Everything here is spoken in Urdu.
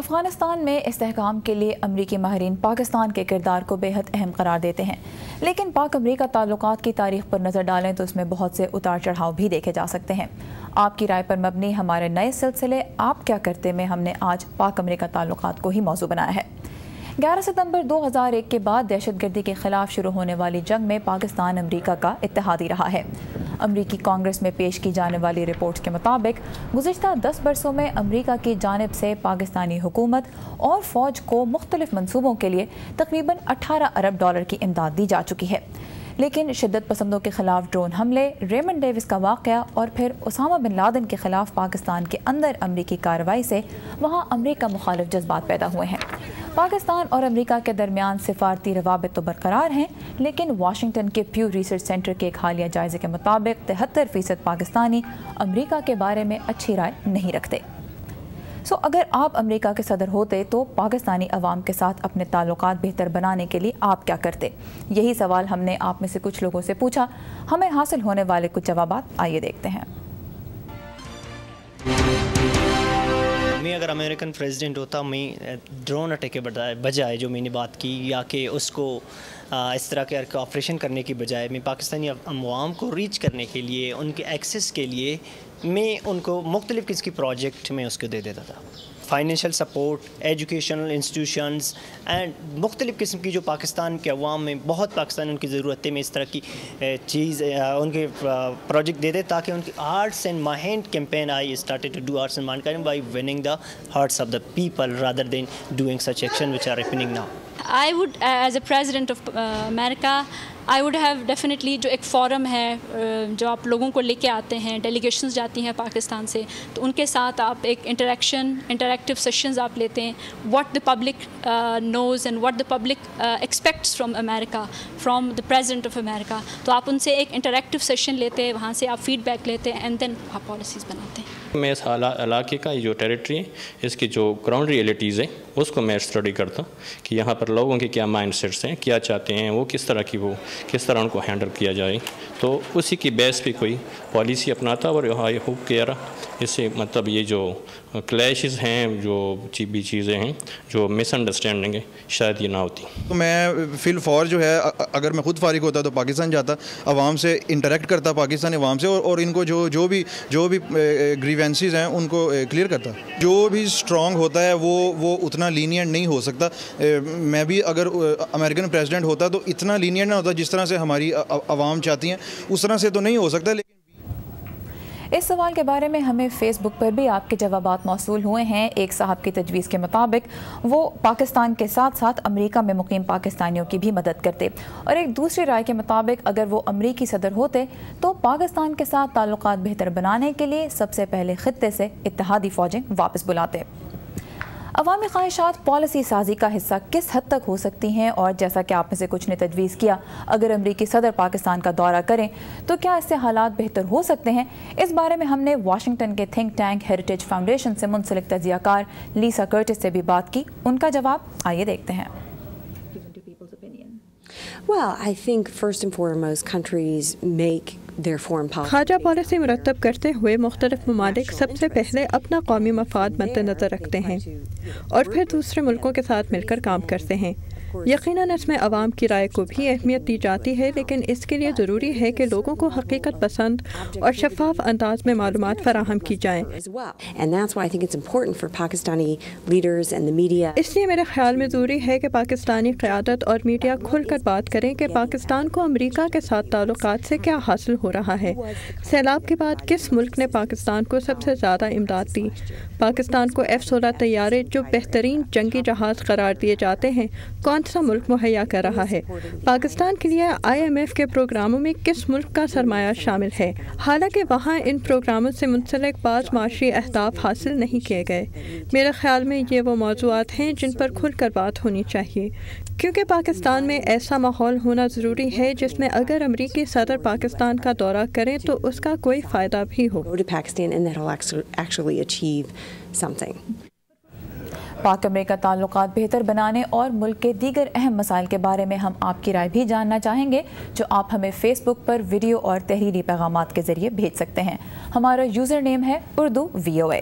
افغانستان میں استحکام کے لیے امریکی ماہرین پاکستان کے کردار کو بے حد اہم قرار دیتے ہیں، لیکن پاک امریکہ تعلقات کی تاریخ پر نظر ڈالیں تو اس میں بہت سے اتار چڑھاؤ بھی دیکھے جا سکتے ہیں۔ آپ کی رائے پر مبنی ہمارے نئے سلسلے آپ کیا کرتے میں ہم نے آج پاک امریکہ تعلقات کو ہی موضوع بنایا ہے۔ 11 ستمبر 2001 کے بعد دہشت گردی کے خلاف شروع ہونے والی جنگ میں پاکستان امریکہ کا اتحادی رہا ہے۔ امریکی کانگریس میں پیش کی جانے والی رپورٹس کے مطابق گزشتہ 10 برسوں میں امریکہ کی جانب سے پاکستانی حکومت اور فوج کو مختلف منصوبوں کے لیے تقریباً 18 ارب ڈالر کی امداد دی جا چکی ہے، لیکن شدت پسندوں کے خلاف ڈرون حملے، ریمنڈ ڈیوس کا واقعہ اور پھر اسامہ بن لادن کے خلاف پاکستان کے اندر امریکی کارروائی سے وہاں امریکہ مخالف جذبات پیدا ہوئے ہیں۔ پاکستان اور امریکہ کے درمیان سفارتی روابط تو برقرار ہیں، لیکن واشنگٹن کے پیو ریسرچ سینٹر کے ایک حالیہ جائزے کے مطابق 73% پاکستانی امریکہ کے بارے میں اچھی رائے نہیں رکھتے۔ اگر آپ امریکہ کے صدر ہوتے تو پاکستانی عوام کے ساتھ اپنے تعلقات بہتر بنانے کے لیے آپ کیا کرتے؟ یہی سوال ہم نے آپ میں سے کچھ لوگوں سے پوچھا۔ ہمیں حاصل ہونے والے کچھ جوابات آئیے دیکھتے ہیں۔ میں اگر امریکن پریزیڈنٹ ہوتا، میں ڈرون اٹیک کے بجائے جو میں نے بات کی یا کہ اس کو اس طرح کے آپریشن کرنے کی بجائے میں پاکستانی عوام کو ریچ کرنے کے لیے، ان کے ایکسیس کے لیے میں ان کو مختلف قسم کی پروجیکٹ میں اس کو دے دیتا تھا۔ Financial support, educational institutions and مختلف قسم کی جو پاکستان کے عوام میں بہت پاکستان ان کی ضرورت ہے، میں اس طرح کی چیز ان کے پروجیکٹ دے دے تاکہ ان کی arts and mind campaign I started to do arts and mind by winning the hearts of the people rather than doing such action which are happening now. I would, as a president of America, I would have definitely جو ایک فورم ہے جو آپ لوگوں کو لے کے آتے ہیں، ڈیلیگیشنز جاتی ہیں پاکستان سے، تو ان کے ساتھ آپ ایک انٹریکٹیو سیشنز آپ لیتے ہیں، what the public knows and what the public expects from America, from the president of America. تو آپ ان سے ایک انٹریکٹیو سیشن لیتے ہیں، وہاں سے آپ فیڈ بیک لیتے ہیں اینڈ دین آپ پالیسیز بناتے ہیں۔ میں اس علاقے کا جو ٹیریٹری ہے، اس کی جو گراؤنڈ ریئلٹیز ہیں اس کو میں اسٹڈی کرتا ہوں کہ یہاں پر لوگوں کے کیا مائنڈ سیٹس ہیں، کیا چاہتے ہیں وہ، کس طرح ان کو ہینڈل کیا جائے، تو اسی کی بیس پہ کوئی پالیسی اپناتا اور آئی ہوپ کہ اس سے مطلب یہ جو کلیشز ہیں، جو بھی چیزیں ہیں، جو مس انڈرسٹینڈنگ ہے، شاید یہ نہ ہوتی۔ تو میں فی الفور جو ہے اگر میں خود فارغ ہوتا تو پاکستان جاتا، عوام سے انٹریکٹ کرتا، پاکستانی عوام سے، اور ان کو جو بھی گریوینسز ہیں ان کو کلیئر کرتا۔ جو بھی اسٹرانگ ہوتا ہے وہ اتنا لینینٹ نہیں ہو سکتا۔ میں بھی اگر امریکن پریزیڈنٹ ہوتا تو اتنا لینینٹ نہ ہوتا جس طرح سے ہماری عوام چاہتی ہیں، اس طرح سے تو نہیں ہو سکتا۔ اس سوال کے بارے میں ہمیں فیس بک پر بھی آپ کے جوابات موصول ہوئے ہیں۔ ایک صاحب کی تجویز کے مطابق وہ پاکستان کے ساتھ ساتھ امریکہ میں مقیم پاکستانیوں کی بھی مدد کرتے، اور ایک دوسری رائے کے مطابق اگر وہ امریکی صدر ہوتے تو پاکستان کے ساتھ تعلقات بہتر بنانے کے لیے سب سے پہلے خطے سے اتحادی فوجیں واپس بلاتے۔ عوامی خواہشات پالیسی سازی کا حصہ کس حد تک ہو سکتی ہیں، اور جیسا کہ آپ میں سے کچھ نے تجویز کیا، اگر امریکی صدر پاکستان کا دورہ کریں تو کیا اس سے حالات بہتر ہو سکتے ہیں؟ اس بارے میں ہم نے واشنگٹن کے تھنک ٹینک ہیریٹیج فاؤنڈیشن سے منسلک تجزیہ کار لیسا کرٹس سے بھی بات کی۔ ان کا جواب آئیے دیکھتے ہیں۔ Well, I think first and foremost countries make their foreign policy. خارجہ پالیسی مرتب کرتے ہوئے مختلف ممالک سب سے پہلے اپنا قومی مفاد مد نظر رکھتے ہیں اور پھر دوسرے ملکوں کے ساتھ مل کر کام کرتے ہیں۔ یقیناً اس میں عوام کی رائے کو بھی اہمیت دی جاتی ہے، لیکن اس کے لیے ضروری ہے کہ لوگوں کو حقیقت پسند اور شفاف انداز میں معلومات فراہم کی جائیں۔ اس لیے میرے خیال میں ضروری ہے کہ پاکستانی قیادت اور میڈیا کھل کر بات کریں کہ پاکستان کو امریکہ کے ساتھ تعلقات سے کیا حاصل ہو رہا ہے۔ سیلاب کے بعد کس ملک نے پاکستان کو سب سے زیادہ امداد دی؟ پاکستان کو F-16 طیارے جو بہترین جنگی جہاز قرار دیے جاتے ہیں کون سا ملک مہیا کر رہا ہے؟ پاکستان کے لیے IMF کے پروگراموں میں کس ملک کا سرمایہ شامل ہے؟ حالانکہ وہاں ان پروگراموں سے منسلک بعض معاشی اہداف حاصل نہیں کیے گئے۔ میرے خیال میں یہ وہ موضوعات ہیں جن پر کھل کر بات ہونی چاہیے، کیونکہ پاکستان میں ایسا ماحول ہونا ضروری ہے جس میں اگر امریکی صدر پاکستان کا دورہ کریں تو اس کا کوئی فائدہ بھی ہو۔ پاک امریکہ تعلقات بہتر بنانے اور ملک کے دیگر اہم مسائل کے بارے میں ہم آپ کی رائے بھی جاننا چاہیں گے، جو آپ ہمیں فیس بک پر ویڈیو اور تحریری پیغامات کے ذریعے بھیج سکتے ہیں۔ ہمارا یوزر نیم ہے اردو VOA۔